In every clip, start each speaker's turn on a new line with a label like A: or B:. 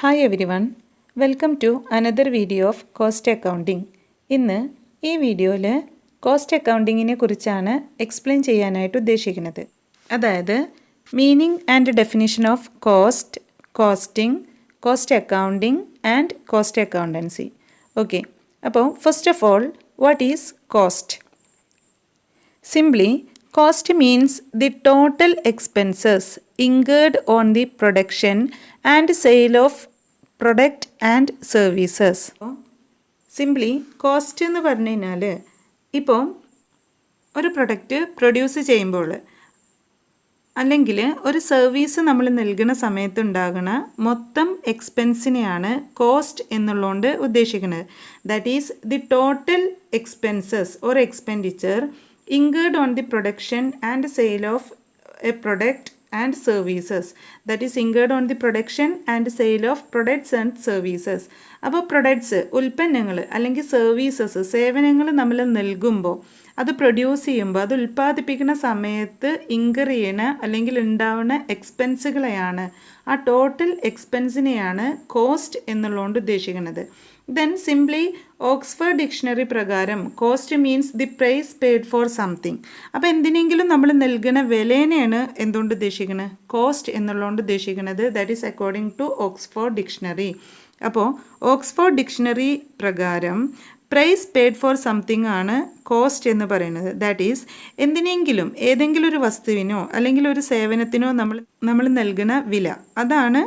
A: Hi everyone, welcome to another video of Cost Accounting. ഇന്ന് ഈ വീഡിയോയിൽ കോസ്റ്റ് അക്കൗണ്ടിങ്ങിനെ കുറിച്ചാണ് എക്സ്പ്ലെയിൻ ചെയ്യാനായിട്ട് ഉദ്ദേശിക്കുന്നത്. അതായത് meaning and definition of cost, costing, cost accounting and cost accountancy. Okay, അപ്പോൾ first of all what is cost? Simply, cost means the total expenses incurred on the production and sale of product and services. Simply, cost എന്ന് പറഞ്ഞു കഴിഞ്ഞാൽ ഇപ്പോൾ ഒരു product produce ചെയ്യുമ്പോൾ അല്ലെങ്കിൽ ഒരു service നമ്മൾ നൽകുന്ന സമയത്തുണ്ടാകുന്ന മൊത്തം എക്സ്പെൻസിനെയാണ് കോസ്റ്റ് എന്നുള്ളതുകൊണ്ട് ഉദ്ദേശിക്കുന്നത്. That is the total expenses or expenditure incurred on the production and sale of a product and services. That is incurred on the production and sale of products and services. അപ്പോൾ products, ഉൽപ്പന്നങ്ങൾ അല്ലെങ്കിൽ services, സേവനങ്ങൾ നമ്മൾ നൽകുമ്പോൾ അത് produce ചെയ്യുമ്പോൾ അത് ഉൽപ്പാദിപ്പിക്കുന്ന സമയത്ത് ഇൻകർ ചെയ്യണ അല്ലെങ്കിൽ ഉണ്ടാവുന്ന എക്സ്പെൻസുകളെയാണ്, ആ ടോട്ടൽ എക്സ്പെൻസിനെയാണ് കോസ്റ്റ് എന്നുള്ളതുകൊണ്ട് ഉദ്ദേശിക്കുന്നത്. Then simply Oxford Dictionary പ്രകാരം cost means the price paid for something. അപ്പോൾ എന്തിനെങ്കിലും നമ്മൾ നൽകുന്ന വിലേനെയാണ് എന്തുകൊണ്ട് ഉദ്ദേശിക്കുന്നത്? കോസ്റ്റ് എന്നുള്ളതുകൊണ്ട് ഉദ്ദേശിക്കുന്നത്. That is according to Oxford dictionary. അപ്പോൾ ഓക്സ്ഫോർഡ് ഡിക്ഷണറി പ്രകാരം പ്രൈസ് പെയ്ഡ് ഫോർ സംതിങ് ആണ് കോസ്റ്റ് എന്ന് പറയുന്നത്. ദാറ്റ് ഈസ് എന്തിനെങ്കിലും, ഏതെങ്കിലും ഒരു വസ്തുവിനോ അല്ലെങ്കിൽ ഒരു സേവനത്തിനോ നമ്മൾ നൽകുന്ന വില, അതാണ്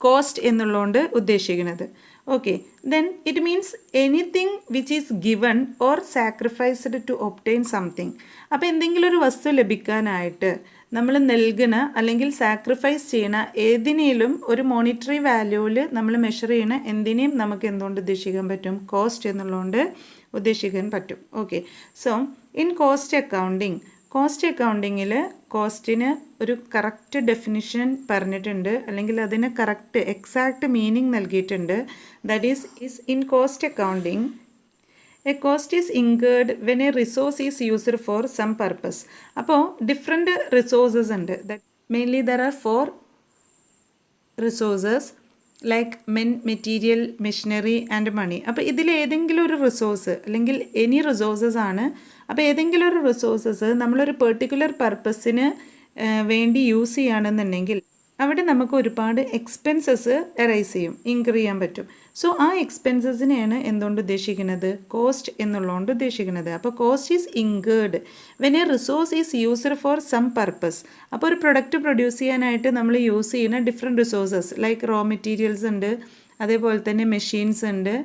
A: കോസ്റ്റ് എന്നുള്ളതുകൊണ്ട് ഉദ്ദേശിക്കുന്നത്. Okay, then it means anything which is given or sacrificed to obtain something. അപ്പോൾ എന്തെങ്കിലും ഒരു വസ്തു ലഭിക്കാനായിട്ട് നമ്മൾ നൽകുന്ന അല്ലെങ്കിൽ സാക്രിഫൈസ് ചെയ്യണ ഏതിനേലും ഒരു മോണിറ്ററി വാല്യൂവിൽ നമ്മൾ മെഷർ ചെയ്യണ എന്തിനേയും നമുക്ക് എന്തുകൊണ്ട് ഉദ്ദേശിക്കാൻ പറ്റും? കോസ്റ്റ് എന്നുള്ളതുകൊണ്ട് ഉദ്ദേശിക്കാൻ പറ്റും. Okay, so in cost accounting, cost അക്കൗണ്ടിങ്ങിൽ കോസ്റ്റിന് ഒരു കറക്റ്റ് ഡെഫിനിഷൻ പറഞ്ഞിട്ടുണ്ട്, അല്ലെങ്കിൽ അതിന് കറക്റ്റ് എക്സാക്റ്റ് മീനിങ് നൽകിയിട്ടുണ്ട്. That is in cost accounting a cost is incurred when a resource is used for some purpose. അപ്പോൾ ഡിഫറെൻറ്റ് റിസോഴ്സസ് ഉണ്ട്. That mainly there are 4 resources like men, material, machinery and money. അപ്പോൾ ഇതിൽ ഏതെങ്കിലും ഒരു resource അല്ലെങ്കിൽ any resources ആണ്. അപ്പോൾ ഏതെങ്കിലും ഒരു റിസോഴ്സസ് നമ്മളൊരു പെർട്ടിക്കുലർ പർപ്പസിന് വേണ്ടി യൂസ് ചെയ്യുകയാണെന്നുണ്ടെങ്കിൽ അവിടെ നമുക്ക് ഒരുപാട് എക്സ്പെൻസസ് അറൈസ് ചെയ്യും, ഇൻകർ ചെയ്യാൻ പറ്റും. സോ ആ എക്സ്പെൻസസിനെയാണ് എന്തുകൊണ്ട് ഉദ്ദേശിക്കുന്നത്? കോസ്റ്റ് എന്നുള്ളതുകൊണ്ട് ഉദ്ദേശിക്കുന്നത്. അപ്പോൾ cost is incurred when a resource is used for some purpose. അപ്പോൾ ഒരു പ്രൊഡക്റ്റ് പ്രൊഡ്യൂസ് ചെയ്യാനായിട്ട് നമ്മൾ യൂസ് ചെയ്യുന്ന different resources like raw materials ഉണ്ട്, അതേപോലെ തന്നെ മെഷീൻസ് ഉണ്ട്,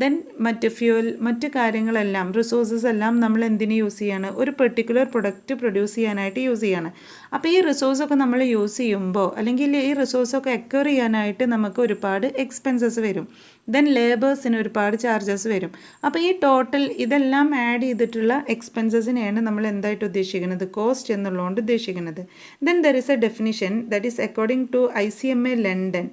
A: ദെൻ മറ്റ് ഫ്യൂവൽ, മറ്റ് കാര്യങ്ങളെല്ലാം, റിസോഴ്സസ് എല്ലാം നമ്മൾ എന്തിനു യൂസ് ചെയ്യാണ്? ഒരു പെർട്ടിക്കുലർ പ്രൊഡക്റ്റ് പ്രൊഡ്യൂസ് ചെയ്യാനായിട്ട് യൂസ് ചെയ്യാണ്. അപ്പോൾ ഈ റിസോഴ്സൊക്കെ നമ്മൾ യൂസ് ചെയ്യുമ്പോൾ അല്ലെങ്കിൽ ഈ റിസോഴ്സൊക്കെ അക്വയർ ചെയ്യാനായിട്ട് നമുക്ക് ഒരുപാട് എക്സ്പെൻസസ് വരും. ദെൻ ലേബേഴ്സിന് ഒരുപാട് ചാർജസ് വരും. അപ്പോൾ ഈ ടോട്ടൽ ഇതെല്ലാം ആഡ് ചെയ്തിട്ടുള്ള എക്സ്പെൻസസിനെയാണ് നമ്മൾ എന്തായിട്ട് ഉദ്ദേശിക്കുന്നത്? കോസ്റ്റ് എന്നുള്ളതുകൊണ്ട് ഉദ്ദേശിക്കുന്നത്. Then there is a definition that is according to ICMA London.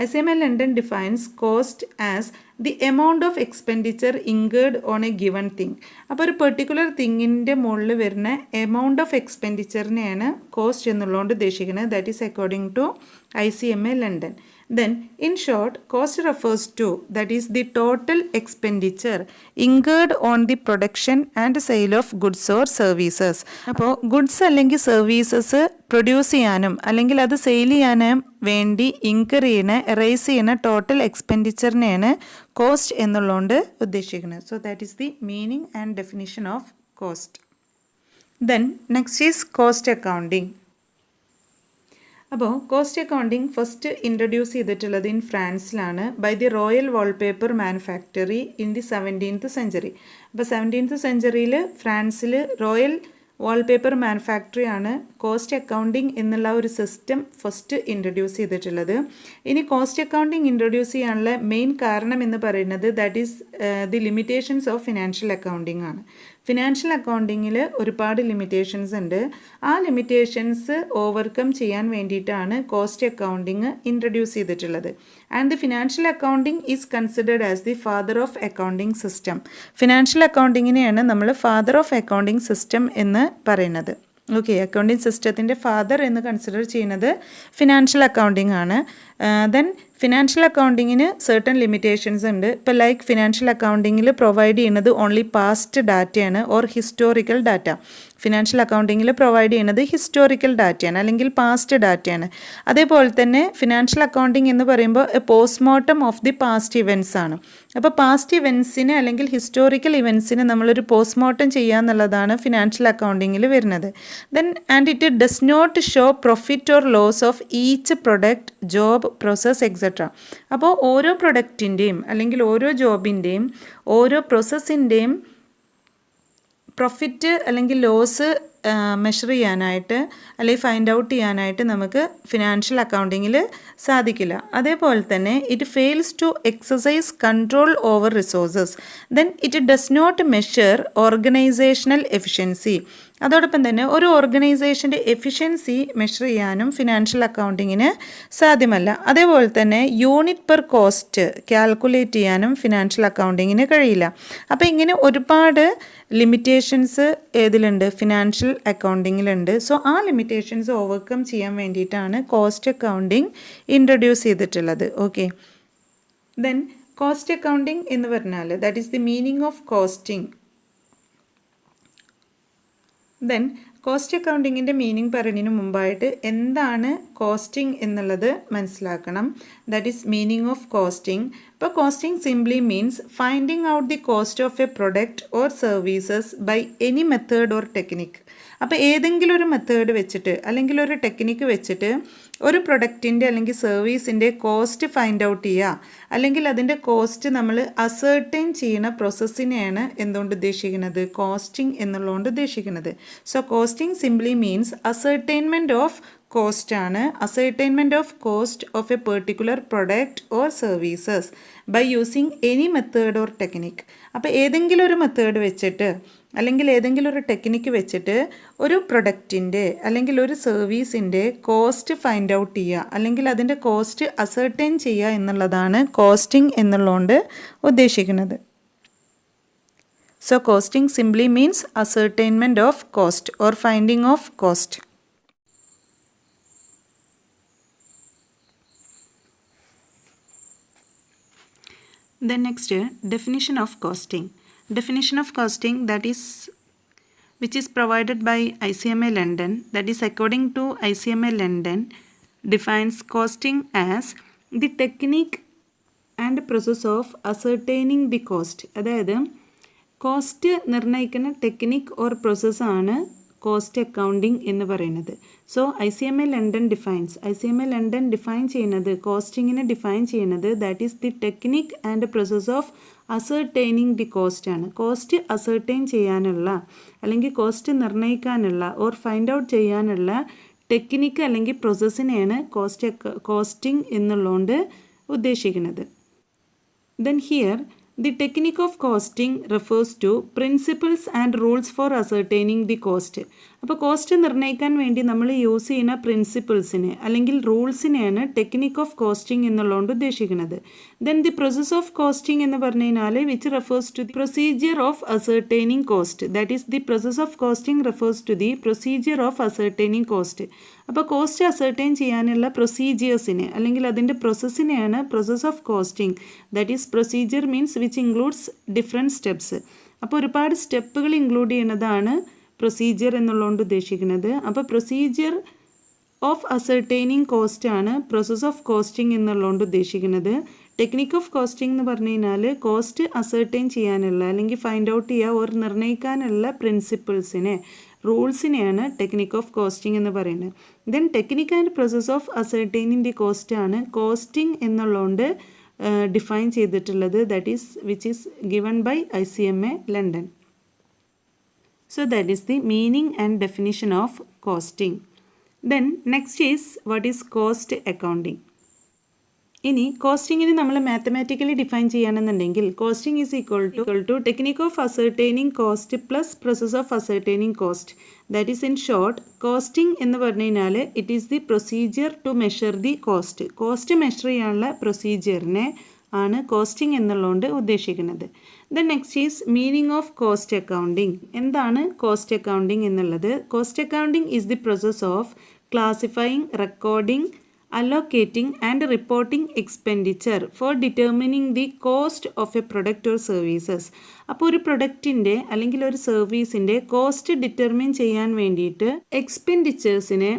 A: ICMA London defines cost as the amount of expenditure incurred on a given thing. അപ്പോൾ ഒരു പെർട്ടിക്കുലർ തിങ്ങിൻ്റെ മുകളിൽ വരുന്ന എമൗണ്ട് ഓഫ് എക്സ്പെൻഡിച്ചറിനെയാണ് കോസ്റ്റ് എന്നുള്ളതുകൊണ്ട് ഉദ്ദേശിക്കുന്നത്. That is according to ICMA London. Then, in short, cost refers to, that is the total expenditure incurred on the production and sale of goods or services. അപ്പോൾ goods അല്ലെങ്കിൽ services produce ചെയ്യാനും അല്ലെങ്കിൽ അത് sale ചെയ്യാനും വേണ്ടി incur ചെയ്യുന്ന, arise ചെയ്യുന്ന total എക്സ്പെൻഡിച്ചറിനെയാണ് cost എന്നുള്ളതുകൊണ്ട് ഉദ്ദേശിക്കുന്നത്. So that is the meaning and definition of cost. Then next is cost accounting. അപ്പോൾ കോസ്റ്റ് അക്കൗണ്ടിങ് ഫസ്റ്റ് ഇൻട്രൊഡ്യൂസ് ചെയ്തിട്ടുള്ളത് ഇൻ ഫ്രാൻസിലാണ് by the royal wallpaper manufactory in the 17th century. അപ്പോൾ 17th സെഞ്ച്വറിയിൽ ഫ്രാൻസിൽ royal wallpaper മാനുഫാക്ടറി ആണ് cost accounting എന്നുള്ള ഒരു system first introduce ചെയ്തിട്ടുള്ളത്. ഇനി കോസ്റ്റ് അക്കൗണ്ടിങ് ഇൻട്രൊഡ്യൂസ് ചെയ്യാനുള്ള മെയിൻ കാരണം എന്ന് പറയുന്നത് that is the limitations of financial accounting ആണ്. ഫിനാൻഷ്യൽ അക്കൗണ്ടിങ്ങിൽ ഒരുപാട് ലിമിറ്റേഷൻസ് ഉണ്ട്. ആ ലിമിറ്റേഷൻസ് ഓവർകം ചെയ്യാൻ വേണ്ടിയിട്ടാണ് കോസ്റ്റ് അക്കൗണ്ടിങ് ഇൻട്രൊഡ്യൂസ് ചെയ്തിട്ടുള്ളത്. And the financial accounting is considered as the father of accounting system. Financial അക്കൗണ്ടിങ്ങിനെയാണ് നമ്മൾ ഫാദർ ഓഫ് അക്കൗണ്ടിങ് സിസ്റ്റം എന്ന് പറയുന്നത്. ഓക്കെ, അക്കൗണ്ടിങ് സിസ്റ്റത്തിൻ്റെ ഫാദർ എന്ന് കൺസിഡർ ചെയ്യുന്നത് ഫിനാൻഷ്യൽ അക്കൗണ്ടിങ് ആണ്. ദെൻ ഫിനാൻഷ്യൽ അക്കൗണ്ടിങ്ങിന് സർട്ടൺ ലിമിറ്റേഷൻസ് ഉണ്ട്. ഇപ്പോൾ ലൈക്ക് ഫിനാൻഷ്യൽ അക്കൗണ്ടിങ്ങിൽ പ്രൊവൈഡ് ചെയ്യുന്നത് ഓൺലി പാസ്റ്റ് ഡാറ്റയാണ് ഓർ ഹിസ്റ്റോറിക്കൽ ഡാറ്റ. ഫിനാൻഷ്യൽ അക്കൗണ്ടിങ്ങിൽ പ്രൊവൈഡ് ചെയ്യുന്നത് ഹിസ്റ്റോറിക്കൽ ഡാറ്റയാണ് അല്ലെങ്കിൽ പാസ്റ്റ് ഡാറ്റയാണ്. അതേപോലെ തന്നെ ഫിനാൻഷ്യൽ അക്കൗണ്ടിങ് എന്ന് പറയുമ്പോൾ postmortem of the past events ആണ്. അപ്പോൾ പാസ്റ്റ് ഇവൻറ്റ്സിന് അല്ലെങ്കിൽ ഹിസ്റ്റോറിക്കൽ ഇവൻറ്റ്സിന് നമ്മളൊരു പോസ്റ്റ്മോർട്ടം ചെയ്യുക എന്നുള്ളതാണ് ഫിനാൻഷ്യൽ അക്കൗണ്ടിങ്ങിൽ വരുന്നത്. Then and it does not show profit or loss of each product, job, process etcetera. അപ്പോൾ ഓരോ പ്രൊഡക്റ്റിൻ്റെയും അല്ലെങ്കിൽ ഓരോ ജോബിൻ്റെയും ഓരോ പ്രോസസ്സിൻ്റെയും പ്രോഫിറ്റ് അല്ലെങ്കിൽ ലോസ് മെഷർ ചെയ്യാനായിട്ട് അല്ലെങ്കിൽ ഫൈൻഡ് ഔട്ട് ചെയ്യാനായിട്ട് നമുക്ക് ഫിനാൻഷ്യൽ അക്കൗണ്ടിങ്ങിൽ സാധിക്കില്ല. അതേപോലെ തന്നെ it fails to exercise control over resources. Then it does not measure organisational efficiency. അതോടൊപ്പം തന്നെ ഒരു ഓർഗനൈസേഷൻ്റെ എഫിഷ്യൻസി മെഷർ ചെയ്യാനും ഫിനാൻഷ്യൽ അക്കൗണ്ടിങ്ങിന് സാധ്യമല്ല. അതേപോലെ തന്നെ യൂണിറ്റ് പെർ കോസ്റ്റ് കാൽക്കുലേറ്റ് ചെയ്യാനും ഫിനാൻഷ്യൽ അക്കൗണ്ടിങ്ങിന് കഴിയില്ല. അപ്പോൾ ഇങ്ങനെ ഒരുപാട് ലിമിറ്റേഷൻസ് ഏതിലുണ്ട്? ഫിനാൻഷ്യൽ അക്കൗണ്ടിങ്ങിലുണ്ട്. സോ ആ ലിമിറ്റേഷൻസ് ഓവർകം ചെയ്യാൻ വേണ്ടിയിട്ടാണ് കോസ്റ്റ് അക്കൗണ്ടിങ് ഇൻട്രൊഡ്യൂസ് ചെയ്തിട്ടുള്ളത്. ഓക്കെ, ദെൻ കോസ്റ്റ് അക്കൗണ്ടിങ് എന്ന് പറഞ്ഞാൽ that is the meaning of costing. Then cost അക്കൗണ്ടിങ്ങിൻ്റെ meaning പറയുന്നതിന് മുമ്പായിട്ട് എന്താണ് കോസ്റ്റിംഗ് എന്നുള്ളത് മനസ്സിലാക്കണം. That is meaning of costing. ഇപ്പോൾ costing simply means finding out the cost of a product or services by any method or technique. അപ്പോൾ ഏതെങ്കിലും ഒരു method വെച്ചിട്ട് അല്ലെങ്കിൽ ഒരു ടെക്നിക്ക് വെച്ചിട്ട് ഒരു പ്രൊഡക്റ്റിൻ്റെ അല്ലെങ്കിൽ സർവീസിൻ്റെ കോസ്റ്റ് ഫൈൻഡ് ഔട്ട് ചെയ്യുക അല്ലെങ്കിൽ അതിൻ്റെ കോസ്റ്റ് നമ്മൾ അസേർട്ടൈൻ ചെയ്യുന്ന പ്രോസസ്സിനെയാണ് എന്തുകൊണ്ട് ഉദ്ദേശിക്കുന്നത്? കോസ്റ്റിംഗ് എന്നുള്ളതുകൊണ്ട് ഉദ്ദേശിക്കുന്നത്. So costing simply means ascertainment of cost ആണ്. Ascertainment of cost of a particular product or services by using any method or technique. അപ്പോൾ ഏതെങ്കിലും ഒരു മെത്തേഡ് വെച്ചിട്ട് അല്ലെങ്കിൽ ഏതെങ്കിലും ഒരു ടെക്നിക്ക് വെച്ചിട്ട് ഒരു പ്രൊഡക്റ്റിൻ്റെ അല്ലെങ്കിൽ ഒരു സർവീസിൻ്റെ കോസ്റ്റ് ഫൈൻഡ് ഔട്ട് ചെയ്യുക അല്ലെങ്കിൽ അതിൻ്റെ കോസ്റ്റ് അസേർട്ടൈൻ ചെയ്യുക എന്നുള്ളതാണ് കോസ്റ്റിംഗ് എന്നുള്ളതുകൊണ്ട് ഉദ്ദേശിക്കുന്നത്. So costing simply means ascertainment of cost or finding of cost. Then next, definition of costing. Definition of costing, that is which is provided by ICMA London, that is according to ICMA London defines costing as the technique and process of ascertaining the cost. അതായത് cost നിർണ്ണയിക്കുന്ന technique or പ്രോസസ്സാണ് cost accounting എന്ന് പറയുന്നത്. So ICMA London define ചെയ്യുന്നത് കോസ്റ്റിങ്ങിനെ define ചെയ്യുന്നത് that is the technique and process of ascertaining the cost ആണ്. Cost ascertain ചെയ്യാനുള്ള അല്ലെങ്കിൽ കോസ്റ്റ് നിർണ്ണയിക്കാനുള്ള ഓർ ഫൈൻഡ് ഔട്ട് ചെയ്യാനുള്ള ടെക്നിക്ക് അല്ലെങ്കിൽ പ്രോസസ്സിനെയാണ് കോസ്റ്റിംഗ് എന്നുള്ളതുകൊണ്ട് ഉദ്ദേശിക്കുന്നത്. Then here the technique of costing refers to principles and rules for ascertaining the cost. അപ്പോൾ കോസ്റ്റ് നിർണ്ണയിക്കാൻ വേണ്ടി നമ്മൾ യൂസ് ചെയ്യുന്ന പ്രിൻസിപ്പിൾസിനെ അല്ലെങ്കിൽ റൂൾസിനെയാണ് ടെക്നിക് ഓഫ് കോസ്റ്റിംഗ് എന്നുള്ളതുകൊണ്ട് ഉദ്ദേശിക്കുന്നത്. Then the process of costing എന്ന് പറഞ്ഞു കഴിഞ്ഞാൽ which refers to the procedure of ascertaining cost. That is the process of costing refers to the procedure of ascertaining cost. അപ്പോൾ കോസ്റ്റ് അസേർട്ടൈൻ ചെയ്യാനുള്ള പ്രൊസീജിയേഴ്സിനെ അല്ലെങ്കിൽ അതിൻ്റെ പ്രോസസ്സിനെയാണ് process of costing. That is procedure means which includes different steps. അപ്പോൾ ഒരുപാട് സ്റ്റെപ്പുകൾ include ചെയ്യുന്നതാണ് പ്രൊസീജിയർ എന്നുള്ളതുകൊണ്ട് ഉദ്ദേശിക്കുന്നത്. അപ്പോൾ പ്രൊസീജിയർ ഓഫ് അസേർട്ടൈനിങ് കോസ്റ്റ് ആണ് പ്രോസസ് ഓഫ് കോസ്റ്റിംഗ് എന്നുള്ളതുകൊണ്ട് ഉദ്ദേശിക്കുന്നത്. ടെക്നിക് ഓഫ് കോസ്റ്റിംഗ് എന്ന് പറഞ്ഞു കഴിഞ്ഞാൽ കോസ്റ്റ് അസേർട്ടൈൻ ചെയ്യാനുള്ള അല്ലെങ്കിൽ ഫൈൻഡ് ഔട്ട് ചെയ്യുക ഓർ നിർണ്ണയിക്കാനുള്ള പ്രിൻസിപ്പിൾസിനെ റൂൾസിനെയാണ് ടെക്നിക് ഓഫ് കോസ്റ്റിംഗ് എന്ന് പറയുന്നത്. Then technique and process of ascertaining the cost ആണ് കോസ്റ്റിംഗ് എന്നുള്ളതുകൊണ്ട് ഡിഫൈൻ ചെയ്തിട്ടുള്ളത്. That is which is given by ICMA London. So that is the meaning and definition of costing. Then next is what is cost accounting. ഇനി കോസ്റ്റിങ്ങിന് നമ്മൾ mathematically define ചെയ്യുകയാണെന്നുണ്ടെങ്കിൽ costing is equal to technique of ascertaining cost plus process of ascertaining cost. That is in short costing എന്ന് പറഞ്ഞു കഴിഞ്ഞാൽ it is the procedure to measure the cost. Cost measure ചെയ്യാനുള്ള പ്രൊസീജിയറിനെ ആണ് കോസ്റ്റിംഗ് എന്നുള്ളതുകൊണ്ട് ഉദ്ദേശിക്കുന്നത്. Then next is meaning of cost accounting. എന്താണ് cost accounting എന്നുള്ളത്? Cost accounting is the process of classifying, recording, allocating and reporting expenditure for determining the cost of a product or services. അപ്പോൾ ഒരു പ്രൊഡക്റ്റിൻ്റെ അല്ലെങ്കിൽ ഒരു സർവീസിൻ്റെ cost determine ചെയ്യാൻ വേണ്ടിയിട്ട് എക്സ്പെൻഡിച്ചേഴ്സിനെ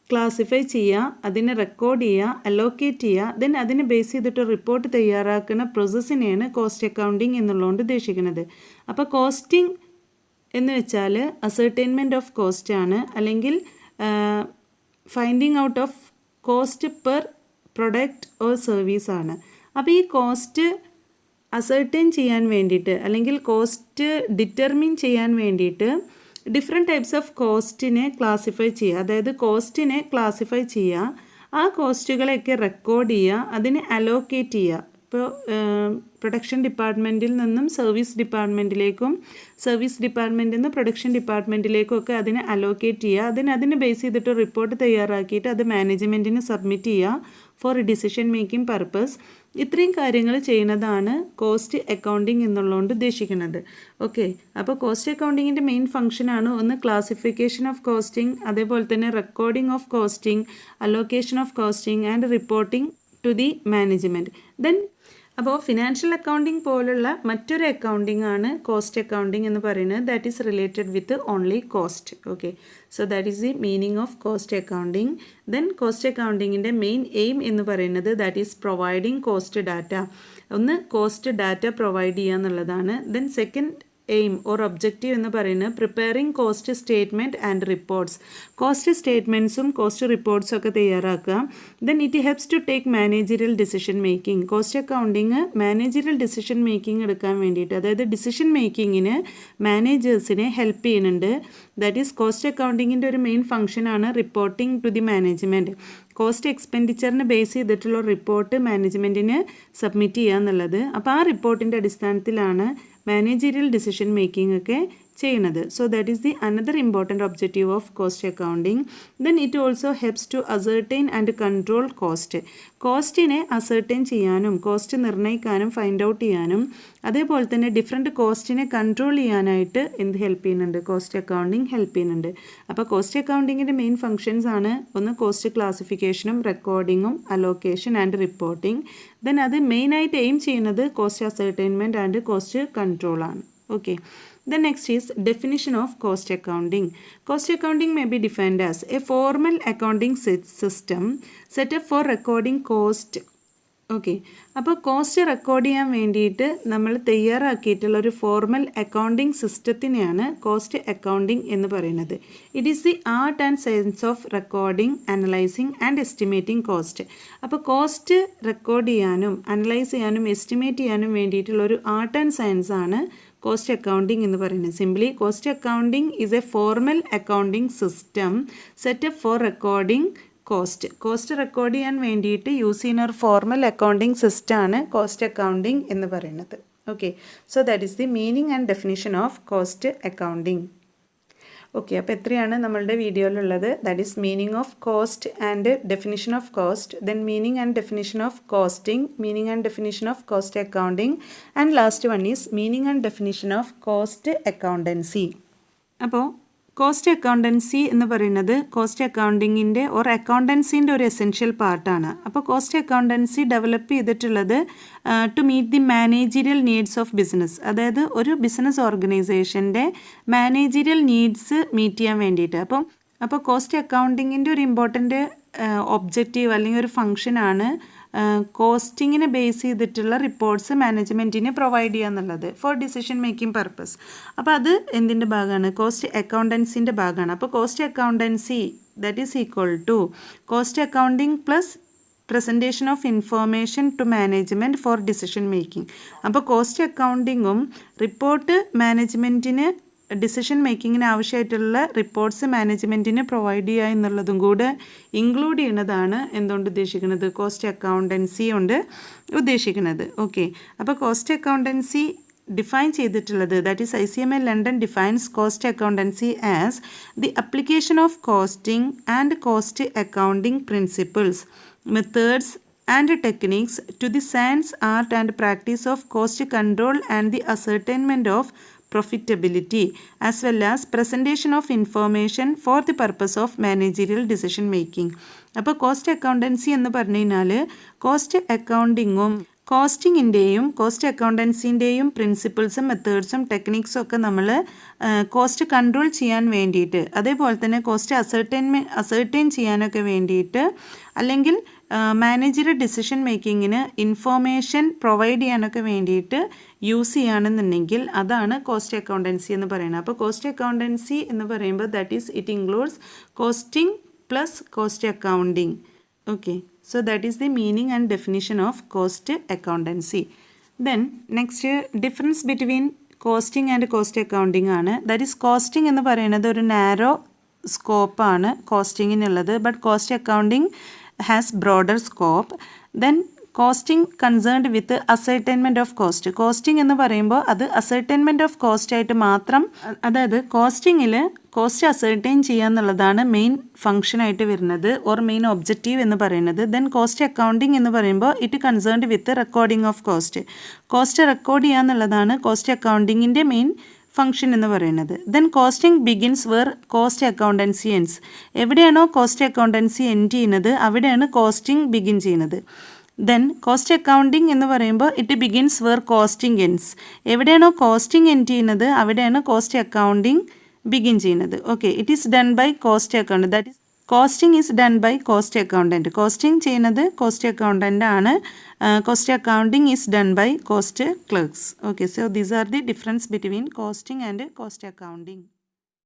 A: classify ചെയ്യുക, അതിനെ റെക്കോർഡ് ചെയ്യുക, അലോക്കേറ്റ് ചെയ്യുക, ദെൻ അതിനെ ബേസ് ചെയ്തിട്ട് റിപ്പോർട്ട് തയ്യാറാക്കുന്ന പ്രോസസ്സിനെയാണ് കോസ്റ്റ് അക്കൗണ്ടിങ് എന്നുള്ളതുകൊണ്ട് ഉദ്ദേശിക്കുന്നത്. അപ്പോൾ കോസ്റ്റിംഗ് എന്ന് വെച്ചാൽ അസർട്ടൈൻമെൻറ്റ് ഓഫ് കോസ്റ്റ് ആണ്, അല്ലെങ്കിൽ finding out of cost per product or service ആണ്. അപ്പോൾ ഈ കോസ്റ്റ് അസർട്ടൈൻ ചെയ്യാൻ വേണ്ടിയിട്ട് അല്ലെങ്കിൽ കോസ്റ്റ് ഡിറ്റർമിൻ ചെയ്യാൻ വേണ്ടിയിട്ട് ഡിഫറെൻറ്റ് ടൈപ്സ് ഓഫ് കോസ്റ്റിനെ ക്ലാസിഫൈ ചെയ്യുക, അതായത് കോസ്റ്റിനെ ക്ലാസിഫൈ ചെയ്യുക, ആ കോസ്റ്റുകളെയൊക്കെ റെക്കോർഡ് ചെയ്യുക, അതിനെ അലോക്കേറ്റ് ചെയ്യുക. ഇപ്പോൾ പ്രൊഡക്ഷൻ ഡിപ്പാർട്ട്മെൻറ്റിൽ നിന്നും സർവീസ് ഡിപ്പാർട്ട്മെൻറ്റിലേക്കും, സർവീസ് ഡിപ്പാർട്ട്മെൻറ്റിൽ നിന്ന് പ്രൊഡക്ഷൻ ഡിപ്പാർട്ട്മെൻറ്റിലേക്കും ഒക്കെ അതിനെ അലോക്കേറ്റ് ചെയ്യുക, അതിനെ ബേസ് ചെയ്തിട്ട് റിപ്പോർട്ട് തയ്യാറാക്കിയിട്ട് അത് മാനേജ്മെൻറ്റിന് സബ്മിറ്റ് ചെയ്യുക ഫോർ ഡിസിഷൻ മേക്കിംഗ് പർപ്പസ്. ഇത്രയും കാര്യങ്ങൾ ചെയ്യുന്നതാണ് കോസ്റ്റ് അക്കൗണ്ടിങ് എന്നുള്ളതുകൊണ്ട് ഉദ്ദേശിക്കുന്നത്. ഓക്കെ, അപ്പോൾ കോസ്റ്റ് അക്കൗണ്ടിങ്ങിൻ്റെ മെയിൻ ഫംഗ്ഷനാണ് ഒന്ന് ക്ലാസിഫിക്കേഷൻ ഓഫ് കോസ്റ്റിംഗ്, അതേപോലെ തന്നെ recording of costing, allocation of costing and reporting to the management. Then അപ്പോൾ ഫിനാൻഷ്യൽ അക്കൗണ്ടിങ് പോലുള്ള മറ്റൊരു അക്കൗണ്ടിങ് ആണ് കോസ്റ്റ് അക്കൗണ്ടിങ് എന്ന് പറയുന്നത്. That is related with only cost. Okay, so that is the meaning of cost accounting. Then cost അക്കൗണ്ടിങ്ങിൻ്റെ main aim എന്ന് പറയുന്നത് that is providing cost data. ഒന്ന് കോസ്റ്റ് ഡാറ്റ പ്രൊവൈഡ് ചെയ്യുക എന്നുള്ളതാണ്. Then second aim or objective എന്ന് പറയുന്നത് preparing cost statement and reports. Cost സ്റ്റേറ്റ്മെൻറ്റ്സും cost റിപ്പോർട്ട്സും ഒക്കെ തയ്യാറാക്കുക. Then it helps to take managerial decision making. Cost accounting managerial decision making എടുക്കാൻ വേണ്ടിയിട്ട്, അതായത് ഡിസിഷൻ മേക്കിങ്ങിന് മാനേജേഴ്സിനെ ഹെൽപ്പ് ചെയ്യുന്നുണ്ട്. ദാറ്റ് ഈസ് കോസ്റ്റ് അക്കൗണ്ടിങ്ങിൻ്റെ ഒരു മെയിൻ ഫംഗ്ഷനാണ് reporting to the management. Cost എക്സ്പെൻഡിച്ചറിന് ബേസ് ചെയ്തിട്ടുള്ള റിപ്പോർട്ട് മാനേജ്മെൻറ്റിന് സബ്മിറ്റ് ചെയ്യുക എന്നുള്ളത്. അപ്പോൾ ആ റിപ്പോർട്ടിൻ്റെ അടിസ്ഥാനത്തിലാണ് മാനേജറിയൽ ഡിസിഷൻ മേക്കിംഗ് ഒക്കെ ചെയ്യുന്നത്. So that is the another important objective of cost accounting. Then it also helps to ascertain and control cost. കോസ്റ്റിനെ അസർട്ടൈൻ ചെയ്യാനും കോസ്റ്റ് നിർണ്ണയിക്കാനും ഫൈൻഡ് ഔട്ട് ചെയ്യാനും അതേപോലെ തന്നെ ഡിഫറെൻറ്റ് കോസ്റ്റിനെ കൺട്രോൾ ചെയ്യാനായിട്ട് എന്ത് ഹെൽപ്പ് ചെയ്യുന്നുണ്ട്? കോസ്റ്റ് അക്കൗണ്ടിങ് ഹെൽപ്പ് ചെയ്യുന്നുണ്ട്. അപ്പോൾ കോസ്റ്റ് അക്കൗണ്ടിങ്ങിൻ്റെ മെയിൻ ഫങ്ഷൻസ് ആണ് ഒന്ന് കോസ്റ്റ് ക്ലാസിഫിക്കേഷനും റെക്കോർഡിങ്ങും അലോക്കേഷൻ ആൻഡ് റിപ്പോർട്ടിംഗ്. ദെൻ അത് മെയിനായിട്ട് എയിം ചെയ്യുന്നത് കോസ്റ്റ് അസർട്ടൈൻമെൻറ്റ് ആൻഡ് കോസ്റ്റ് കൺട്രോളാണ്. Okay, the next is definition of cost accounting. Cost accounting may be defined as a formal accounting system set up for recording cost. Okay, അപ്പോൾ cost record ചെയ്യാൻ വേണ്ടിയിട്ട് നമ്മൾ തയ്യാറാക്കിയിട്ടുള്ള ഒരു formal accounting സിസ്റ്റത്തിനെയാണ് cost accounting എന്ന് പറയുന്നത്. It is the art and science of recording, analysing and estimating cost. അപ്പോൾ cost record ചെയ്യാനും analyse ചെയ്യാനും എസ്റ്റിമേറ്റ് ചെയ്യാനും വേണ്ടിയിട്ടുള്ള ഒരു ആർട്ട് ആൻഡ് സയൻസ് ആണ് കോസ്റ്റ് അക്കൗണ്ടിങ് എന്ന് പറയുന്നത്. Simply cost accounting is A formal accounting system setup four recording cost. Cost record ചെയ്യാൻ വേണ്ടിയിട്ട് യൂസ് ചെയ്യുന്ന ഒരു ഫോർമൽ അക്കൗണ്ടിങ് സിസ്റ്റമാണ് കോസ്റ്റ് അക്കൗണ്ടിങ് എന്ന് പറയുന്നത്. Okay, so that is the meaning and definition of cost accounting. Okay, അപ്പോൾ എത്രയാണ് നമ്മളുടെ വീഡിയോയിലുള്ളത്? That is meaning of cost and definition of cost, then meaning and definition of costing, meaning and definition of cost accounting, and last one is meaning and definition of cost accountancy. അപ്പോൾ cost accountancy എന്ന് പറയുന്നത് cost അക്കൗണ്ടിങ്ങിൻ്റെ or അക്കൗണ്ടൻസിൻ്റെ ഒരു essential പാർട്ടാണ്. അപ്പോൾ cost accountancy develop ചെയ്തിട്ടുള്ളത് to meet the managerial needs of business, അതായത് ഒരു business ഓർഗനൈസേഷൻ്റെ മാനേജീരിയൽ നീഡ്സ് മീറ്റ് ചെയ്യാൻ വേണ്ടിയിട്ട്. അപ്പോൾ കോസ്റ്റ് അക്കൗണ്ടിങ്ങിൻ്റെ ഒരു ഇമ്പോർട്ടൻ്റ് ഒബ്ജക്റ്റീവ് അല്ലെങ്കിൽ ഒരു ഫംഗ്ഷനാണ് കോസ്റ്റിങ്ങിനെ ബേസ് ചെയ്തിട്ടുള്ള റിപ്പോർട്ട്സ് മാനേജ്മെൻറ്റിന് പ്രൊവൈഡ് ചെയ്യുക എന്നുള്ളത് ഫോർ ഡിസിഷൻ മേക്കിംഗ് പർപ്പസ്. അപ്പോൾ അത് എന്തിൻ്റെ ഭാഗമാണ്? കോസ്റ്റ് അക്കൗണ്ടൻസിൻ്റെ ഭാഗമാണ്. അപ്പോൾ cost accountancy that is equal to cost accounting plus presentation of information to management for decision making. അപ്പോൾ കോസ്റ്റ് അക്കൗണ്ടിങ്ങും റിപ്പോർട്ട് മാനേജ്മെൻറ്റിന് ഡിസിഷൻ മേക്കിങ്ങിന് ആവശ്യമായിട്ടുള്ള റിപ്പോർട്ട്സ് മാനേജ്മെൻറ്റിന് പ്രൊവൈഡ് ചെയ്യുക എന്നുള്ളതും കൂടെ ഇൻക്ലൂഡ് ചെയ്യുന്നതാണ് എന്തുകൊണ്ട് ഉദ്ദേശിക്കുന്നത്? കോസ്റ്റ് അക്കൗണ്ടൻസി കൊണ്ട് ഉദ്ദേശിക്കുന്നത്. ഓക്കെ, അപ്പോൾ കോസ്റ്റ് അക്കൗണ്ടൻസി ഡിഫൈൻ ചെയ്തിട്ടുള്ളത് that is ICMA London defines cost accountancy as the application of costing and cost accounting principles, methods and techniques to the science, art and practice of cost control and the ascertainment of profitability, as well as presentation of information for the purpose of managerial decision making. അപ്പോൾ cost accountancy എന്ന് പറഞ്ഞു കഴിഞ്ഞാൽ cost അക്കൗണ്ടിങ്ങും കോസ്റ്റിങ്ങിൻ്റെയും cost അക്കൗണ്ടൻസിൻ്റെയും പ്രിൻസിപ്പിൾസും മെത്തേഡ്സും ടെക്നിക്സും ഒക്കെ നമ്മൾ cost control ചെയ്യാൻ വേണ്ടിയിട്ട്, അതേപോലെ തന്നെ കോസ്റ്റ് അസർട്ടൈൻ ചെയ്യാനൊക്കെ വേണ്ടിയിട്ട്, അല്ലെങ്കിൽ മാനേജറിയൽ ഡിസിഷൻ മേക്കിങ്ങിന് ഇൻഫോർമേഷൻ പ്രൊവൈഡ് ചെയ്യാനൊക്കെ വേണ്ടിയിട്ട് യൂസ് ചെയ്യുകയാണെന്നുണ്ടെങ്കിൽ അതാണ് കോസ്റ്റ് അക്കൗണ്ടൻസി എന്ന് പറയുന്നത്. അപ്പോൾ കോസ്റ്റ് അക്കൗണ്ടൻസി എന്ന് പറയുമ്പോൾ that is it includes costing plus cost accounting. Okay, so that is the meaning and definition of cost accountancy. Then next, difference between costing and cost accounting ആണ്. That is costing എന്ന് പറയുന്നത് ഒരു narrow സ്കോപ്പാണ് കോസ്റ്റിങ്ങിനുള്ളത്, but cost accounting has broader scope. Then costing concerned with ascertainment of cost. Costing എന്ന് പറയുമ്പോൾ അത് ascertainment of cost ആയിട്ട് മാത്രം, അതായത് കോസ്റ്റിങ്ങിൽ കോസ്റ്റ് അസർട്ടൈൻ ചെയ്യുക എന്നുള്ളതാണ് മെയിൻ ഫംഗ്ഷനായിട്ട് വരുന്നത്, ഓർ മെയിൻ ഒബ്ജക്റ്റീവ് എന്ന് പറയുന്നത്. ദെൻ കോസ്റ്റ് അക്കൗണ്ടിങ് എന്ന് പറയുമ്പോൾ it concerned with recording of cost. Cost record ചെയ്യുക എന്നുള്ളതാണ് കോസ്റ്റ് അക്കൗണ്ടിങ്ങിൻ്റെ മെയിൻ ഫംഗ്ഷൻ എന്ന് പറയുന്നത്. Then costing begins where cost accountancy ends. എവിടെയാണോ കോസ്റ്റ് അക്കൗണ്ടൻസി എൻഡ് ചെയ്യുന്നത് അവിടെയാണ് കോസ്റ്റിംഗ് ബിഗിൻ ചെയ്യുന്നത്. ദെൻ കോസ്റ്റ് അക്കൗണ്ടിങ് എന്ന് പറയുമ്പോൾ it begins where costing ends. എവിടെയാണോ കോസ്റ്റിംഗ് എൻഡ് ചെയ്യുന്നത് അവിടെയാണ് കോസ്റ്റ് അക്കൗണ്ടിങ് ബിഗിൻ ചെയ്യുന്നത്. Okay, it is done by cost accountant. That is costing is done by cost accountant. Costing ചെയ്യുന്നത് cost accountant ആണ്. Cost accounting is done by cost clerks. Okay, so these are the difference between costing and cost accounting.